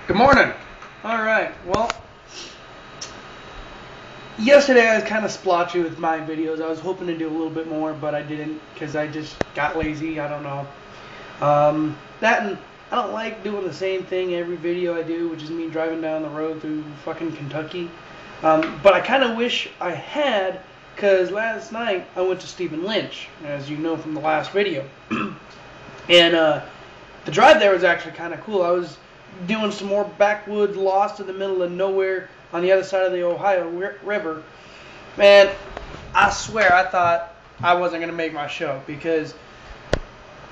Good morning. Alright, well, yesterday I was kind of splotchy with my videos. I was hoping to do a little bit more, but I didn't because I just got lazy. I don't know. That and I don't like doing the same thing every video I do, which is me driving down the road through fucking Kentucky. But I kind of wish I had, because last night I went to Stephen Lynch, as you know from the last video. And the drive there was actually kind of cool. I was doing some more backwoods, lost in the middle of nowhere on the other side of the Ohio River. Man, I swear I thought I wasn't going to make my show because,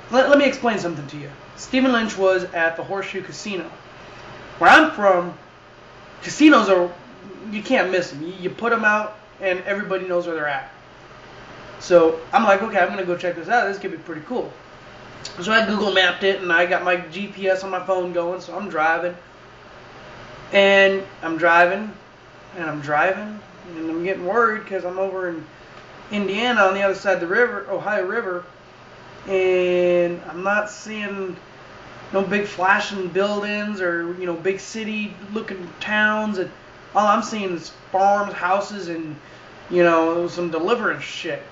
let me explain something to you. Stephen Lynch was at the Horseshoe Casino. Where I'm from, casinos are, you can't miss them. You put them out and everybody knows where they're at. So I'm like, okay, I'm going to go check this out. This could be pretty cool. So I Google mapped it, and I got my GPS on my phone going, so I'm driving. And I'm driving, and I'm driving, and I'm getting worried because I'm over in Indiana on the other side of the river, Ohio River, and I'm not seeing no big flashing buildings or, you know, big city-looking towns. And all I'm seeing is farms, houses, and, you know, some deliverance shit.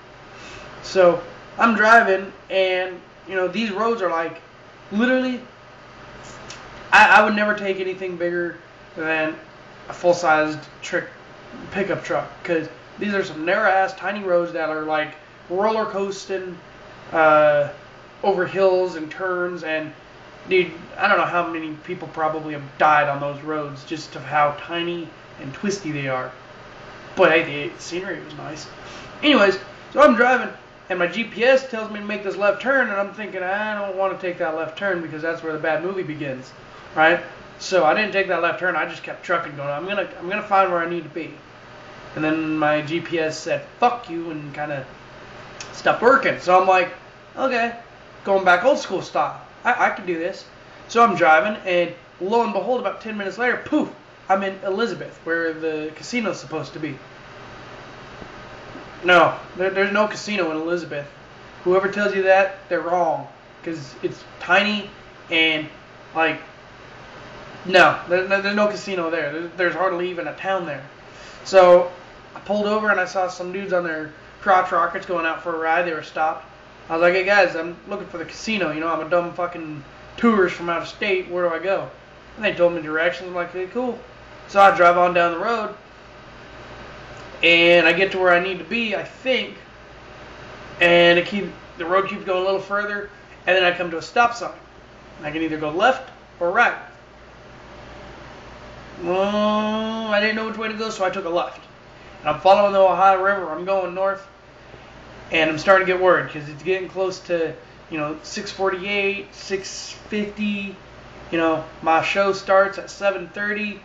So I'm driving, and you know, these roads are like, literally, I would never take anything bigger than a full-sized pickup truck, because these are some narrow-ass, tiny roads that are like roller coasting over hills and turns, and dude, I don't know how many people probably have died on those roads just of how tiny and twisty they are. But hey, the scenery was nice. Anyways, so I'm driving, and my GPS tells me to make this left turn, and I'm thinking, I don't want to take that left turn because that's where the bad movie begins, right? So I didn't take that left turn. I just kept trucking, going, I'm gonna find where I need to be. And then my GPS said, fuck you, and kind of stopped working. So I'm like, okay, going back old school style. I can do this. So I'm driving, and lo and behold, about 10 minutes later, poof, I'm in Elizabeth, where the casino's supposed to be. No, there's no casino in Elizabeth. Whoever tells you that, they're wrong. Because it's tiny and, like, no, there's no casino there. There's hardly even a town there. So I pulled over and I saw some dudes on their crotch rockets going out for a ride. They were stopped. I was like, hey guys, I'm looking for the casino. You know, I'm a dumb fucking tourist from out of state. Where do I go? And they told me directions. I'm like, hey, cool. So I drive on down the road. And I get to where I need to be, I think, and the road keeps going a little further, and then I come to a stop sign. I can either go left or right. Well, I didn't know which way to go, so I took a left. And I'm following the Ohio River. I'm going north, and I'm starting to get worried because it's getting close to, you know, 6:48, 6:50. You know, my show starts at 7:30.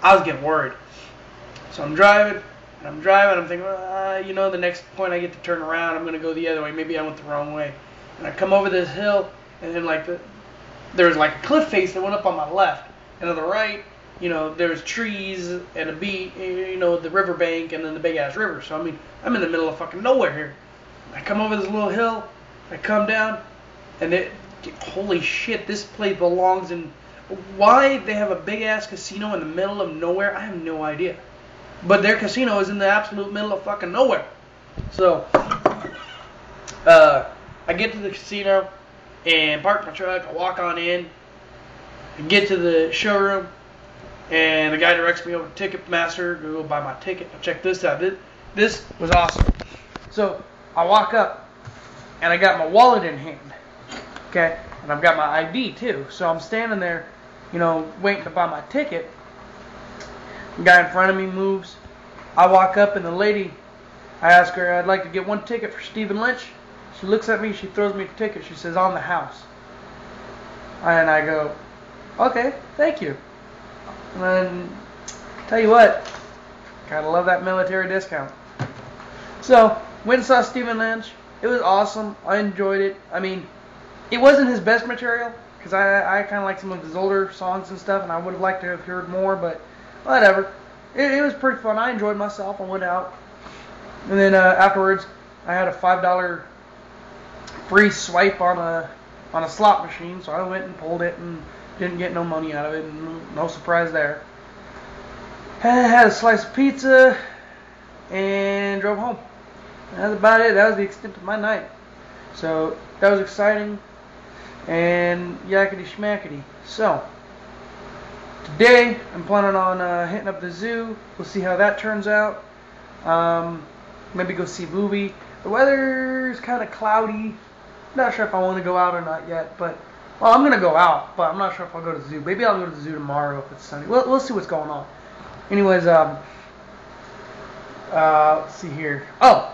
I was getting worried. So I'm driving. I'm thinking, you know, the next point I get to turn around, I'm going to go the other way. Maybe I went the wrong way. And I come over this hill, and then there was like a cliff face that went up on my left. And on the right, you know, there's trees and a beach, you know, the riverbank, and then the big-ass river. So, I mean, I'm in the middle of fucking nowhere here. I come over this little hill, I come down, and holy shit, this place belongs in... Why they have a big-ass casino in the middle of nowhere, I have no idea. But their casino is in the absolute middle of fucking nowhere. So, I get to the casino and park my truck. I walk on in. I get to the showroom, and the guy directs me over to Ticketmaster. Go buy my ticket. Now check this out. This was awesome. So, I walk up, and I got my wallet in hand. Okay? And I've got my ID, too. So, I'm standing there, you know, waiting to buy my ticket. The guy in front of me moves. I walk up, and the lady, I ask her, I'd like to get one ticket for Stephen Lynch. She looks at me, she throws me a ticket. She says, on the house. And I go, okay, thank you. And then, tell you what, gotta love that military discount. So, went and saw Stephen Lynch. It was awesome. I enjoyed it. I mean, it wasn't his best material, because I kind of like some of his older songs and stuff, and I would have liked to have heard more, but whatever. It was pretty fun. I enjoyed myself. I went out. And then afterwards, I had a $5 free swipe on a slot machine, so I went and pulled it and Didn't get no money out of it. No surprise there. Had a slice of pizza and drove home. That's about it. That was the extent of my night. So that was exciting and yakety schmackety. So today I'm planning on hitting up the zoo. We'll see how that turns out. Maybe go see a movie. The weather's kind of cloudy. Not sure if I want to go out or not yet, but well, I'm gonna go out, but I'm not sure if I'll go to the zoo. Maybe I'll go to the zoo tomorrow if it's sunny. We'll see what's going on. Anyways, let's see here. Oh,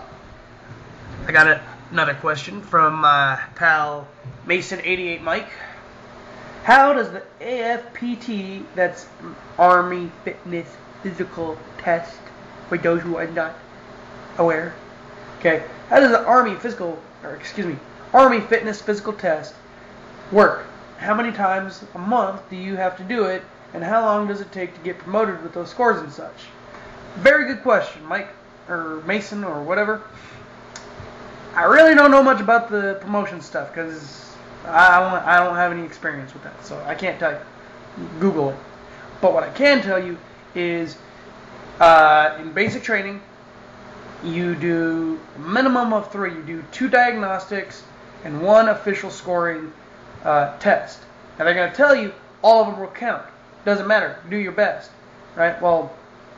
I got another question from my pal Mason88 Mike. How does the AFPT, that's Army Fitness Physical Test, for those who are not aware, okay? How does the Army Fitness Physical Test work? How many times a month do you have to do it, and how long does it take to get promoted with those scores and such? Very good question, Mike, or Mason, or whatever. I really don't know much about the promotion stuff, because I don't have any experience with that, so I can't tell you. Google it. But what I can tell you is, in basic training, you do a minimum of 3. You do 2 diagnostics and 1 official scoring test. And they're going to tell you all of them will count. Doesn't matter. Do your best. Right? Well,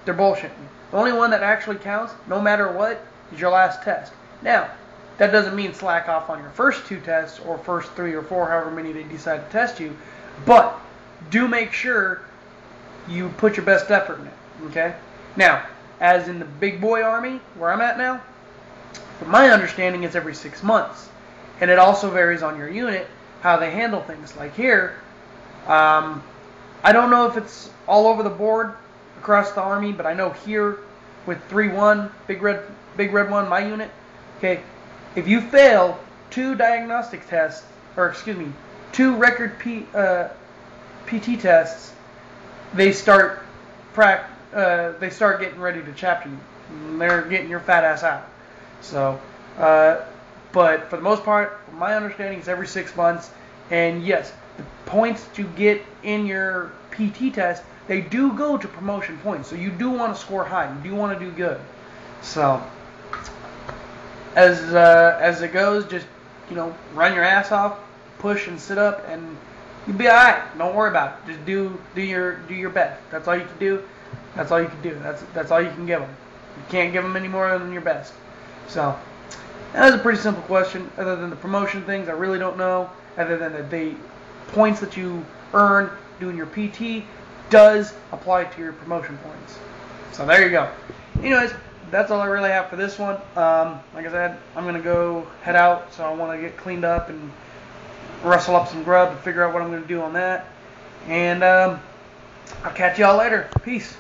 they're bullshitting. The only one that actually counts, no matter what, is your last test. Now, that doesn't mean slack off on your first 2 tests or first 3 or 4, however many they decide to test you. But do make sure you put your best effort in it. Okay? Now, as in the big boy army, where I'm at now, from my understanding, it's every 6 months. And it also varies on your unit, how they handle things. Like here, I don't know if it's all over the board across the army, but I know here with 3-1, big red 1, my unit, okay, if you fail 2 diagnostic tests, or excuse me, 2 record PT tests, they start getting ready to chapter you. They're getting your fat ass out. So, but for the most part, from my understanding, it's every 6 months. And yes, the points that you get in your PT test, they do go to promotion points. So you do want to score high. You do want to do good. So, as it goes, just, run your ass off, push and sit up, and you'll be alright. Don't worry about it. Just do your best. That's all you can do. That's all you can do. That's all you can give them. You can't give them any more than your best. So that was a pretty simple question. Other than the promotion things, I really don't know. Other than the points that you earn doing your PT does apply to your promotion points. So there you go. Anyways, that's all I really have for this one. Like I said, I'm gonna go head out, so I want to get cleaned up and rustle up some grub and figure out what I'm gonna do on that. And I'll catch y'all later. Peace.